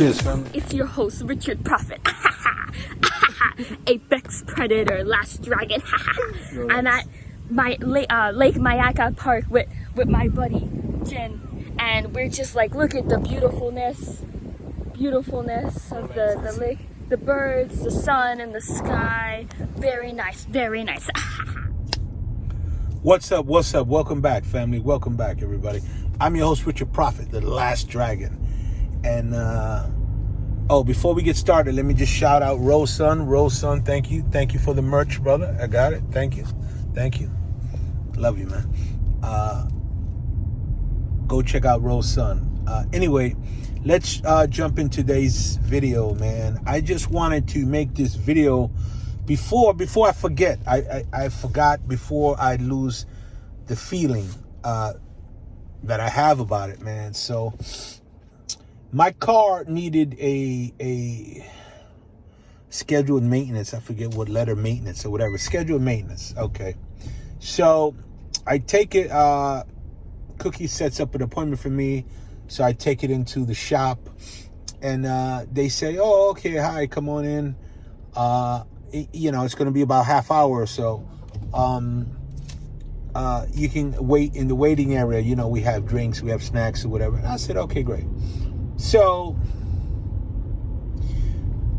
Cheers, family. It's your host, Richard Prophet. Apex Predator, Last Dragon. I'm at my Lake Mayaka Park with my buddy, Jen. And we're just like, look at the beautifulness of the lake. The birds, the sun, and the sky. Very nice, very nice. What's up? What's up? Welcome back, family. Welcome back, everybody. I'm your host, Richard Prophet, the Last Dragon. And, before we get started, let me just shout out Rose Sun. Rose Sun, thank you. Thank you for the merch, brother. I got it. Thank you. Thank you. Love you, man. Go check out Rose Sun. Anyway, let's jump in today's video, man. I just wanted to make this video before I forget. I forgot before I lose the feeling that I have about it, man. So my car needed a scheduled maintenance. I forget what letter, maintenance or whatever. Scheduled maintenance. Okay. So I take it, Cookie sets up an appointment for me. So I take it into the shop and they say, oh, okay, hi, come on in. It's going to be about half hour or so. You can wait in the waiting area. You know, we have drinks, we have snacks or whatever. And I said, okay, great. So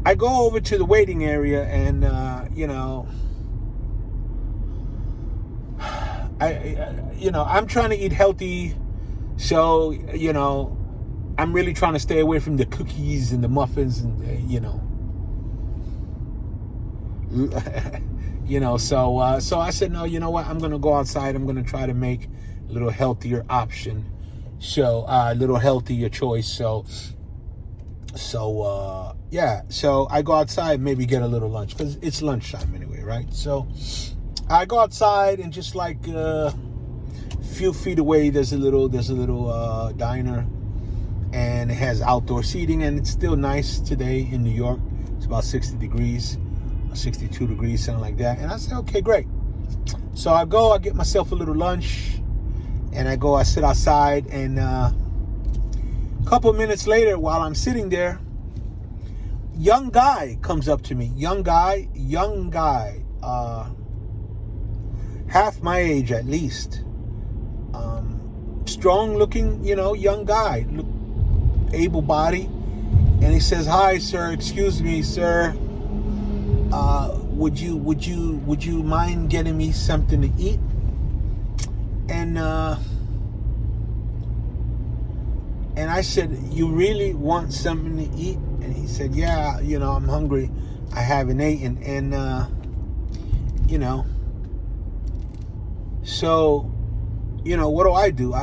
I go over to the waiting area and, I'm trying to eat healthy. So, I'm really trying to stay away from the cookies and the muffins and, so I said, no, you know what? I'm going to go outside. I'm going to try to make a little healthier option. So, a little healthier choice. So I go outside, maybe get a little lunch because it's lunchtime anyway, right? So I go outside and just like a few feet away, there's a little diner and it has outdoor seating and it's still nice today in New York. It's about 60 degrees, 62 degrees, something like that. And I said, okay, great. So I get myself a little lunch. And I sit outside, and a couple minutes later, while I'm sitting there, young guy comes up to me. Young guy, half my age at least. Strong looking, young guy, able body. And he says, hi, sir, excuse me, sir. Would you mind getting me something to eat? And I said, you really want something to eat? And he said, yeah, I'm hungry. I haven't eaten. And, so, what do?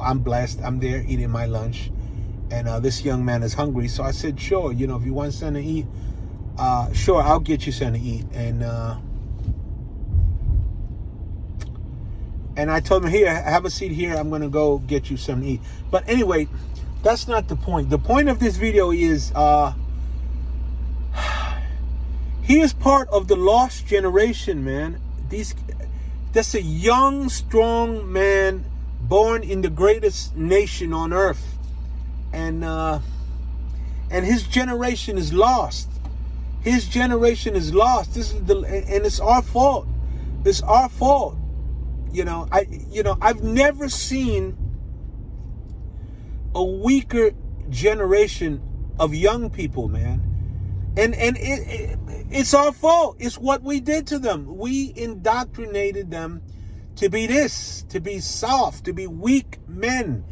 I'm blessed. I'm there eating my lunch. And this young man is hungry. So I said, sure, if you want something to eat, sure, I'll get you something to eat. And I told him, here, have a seat here. I'm going to go get you something to eat. But anyway, that's not the point. The point of this video is he is part of the lost generation, man. That's a young, strong man born in the greatest nation on earth. And his generation is lost. His generation is lost. And it's our fault. It's our fault. I've never seen a weaker generation of young people, man. And it's our fault. It's what we did to them. We indoctrinated them to be this, to be soft, to be weak men.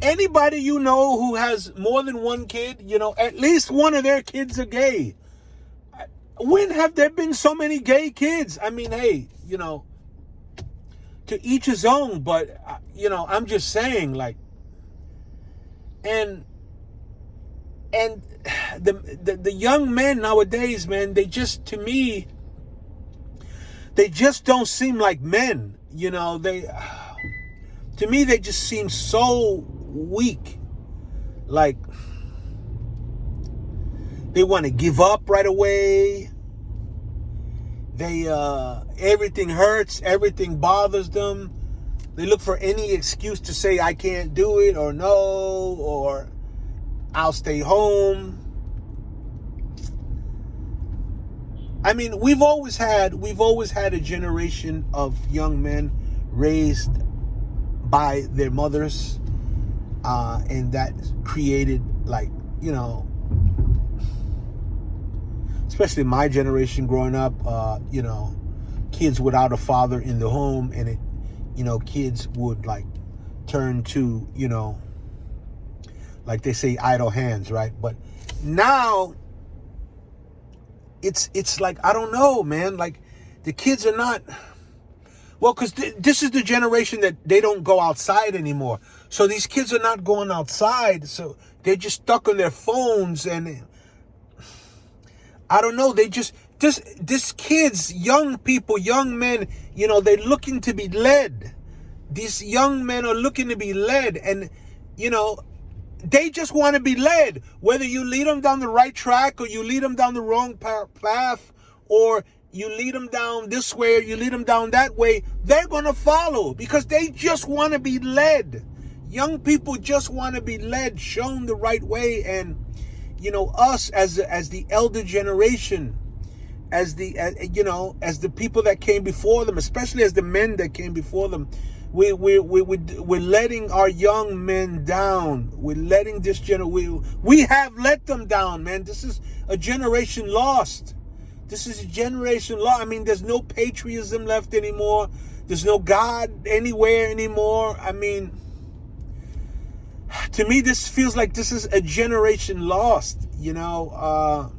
Anybody who has more than one kid, at least one of their kids are gay. When have there been so many gay kids? I mean, hey, to each his own, but, I'm just saying, like, and the young men nowadays, man, they just don't seem like men, to me, they just seem so weak, like, they want to give up right away. Everything hurts, everything bothers them. They look for any excuse to say I can't do it, or no, or I'll stay home. I mean, we've always had a generation of young men raised by their mothers, and that created, like, you know, especially my generation growing up, you know, kids without a father in the home, and it, you know, kids would like turn to, you know, like they say, idle hands, right? But now it's like, I don't know, man, like the kids are not, well, because this is the generation that they don't go outside anymore. So these kids are not going outside, so they're just stuck on their phones, and I don't know, they just this kids, young people, young men, you know, they're looking to be led. These young men are looking to be led, and, you know, they just want to be led. Whether you lead them down the right track, or you lead them down the wrong path, or you lead them down this way, or you lead them down that way, they're going to follow, because they just want to be led. Young people just want to be led, shown the right way. And, you know, us as the elder generation, as the people that came before them, especially as the men that came before them, we're letting our young men down. We're letting this we have let them down, man. This is a generation lost. This is a generation lost. I mean, there's no patriotism left anymore. There's no God anywhere anymore. I mean, to me, this feels like this is a generation lost, you know.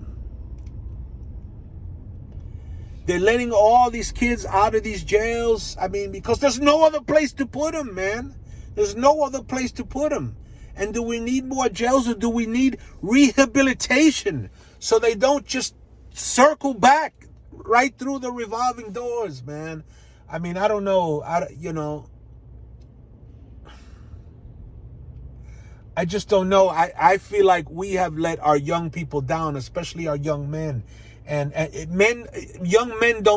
They're letting all these kids out of these jails. I mean, because there's no other place to put them, man. There's no other place to put them. And do we need more jails, or do we need rehabilitation so they don't just circle back right through the revolving doors, man? I mean, I don't know. You know, I just don't know. I feel like we have let our young people down, especially our young men. And young men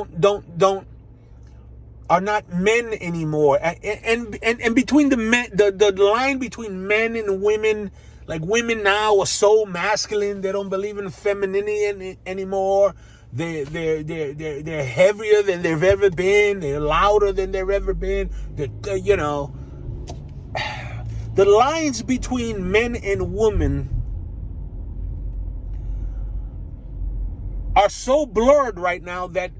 are not men anymore. And between the men, the line between men and women, like women now are so masculine, they don't believe in femininity anymore. They're heavier than they've ever been. They're louder than they've ever been. You know, the lines between men and women are so blurred right now that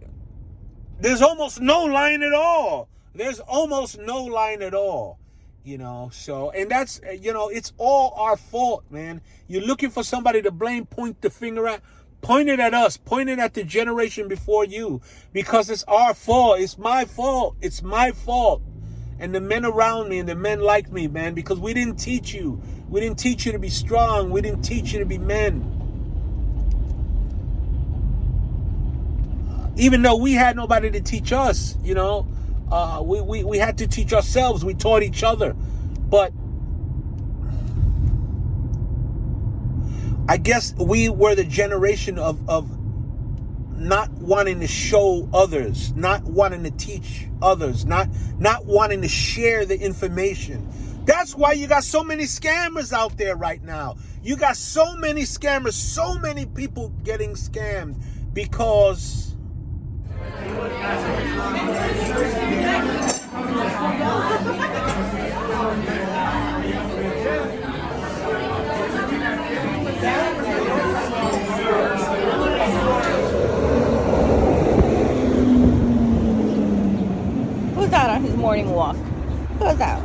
there's almost no line at all. There's almost no line at all, you know. So, and that's, you know, it's all our fault, man. You're looking for somebody to blame, point the finger at. Point it at us. Point it at the generation before you, because it's our fault. It's my fault. It's my fault. And the men around me and the men like me, man, because we didn't teach you. We didn't teach you to be strong. We didn't teach you to be men. Even though we had nobody to teach us, you know, we had to teach ourselves. We taught each other. But I guess we were the generation of not wanting to show others, not wanting to teach others, not wanting to share the information. That's why you got so many scammers out there right now. You got so many scammers, so many people getting scammed because who's out on his morning walk? Who's out?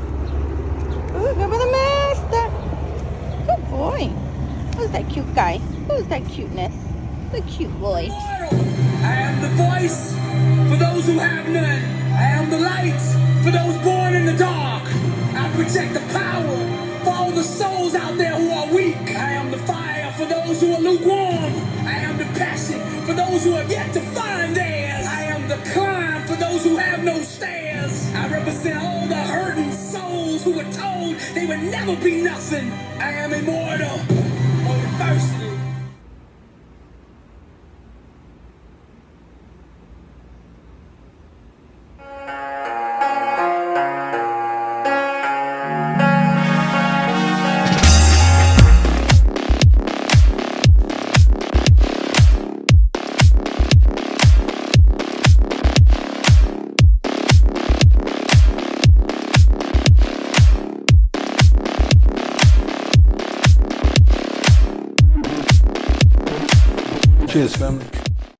Ooh, go for the master. Good boy. Who's that cute guy? Who's that cuteness? The cute boy. I am the voice for those who have none. I am the light for those born in the dark. I protect the power for all the souls out there who are weak. I am the fire for those who are lukewarm. I am the passion for those who have yet to find theirs. I am the climb for those who have no stairs. I represent all the hurting souls who were told they would never be nothing. I am immortal or adversity. Cheers, family.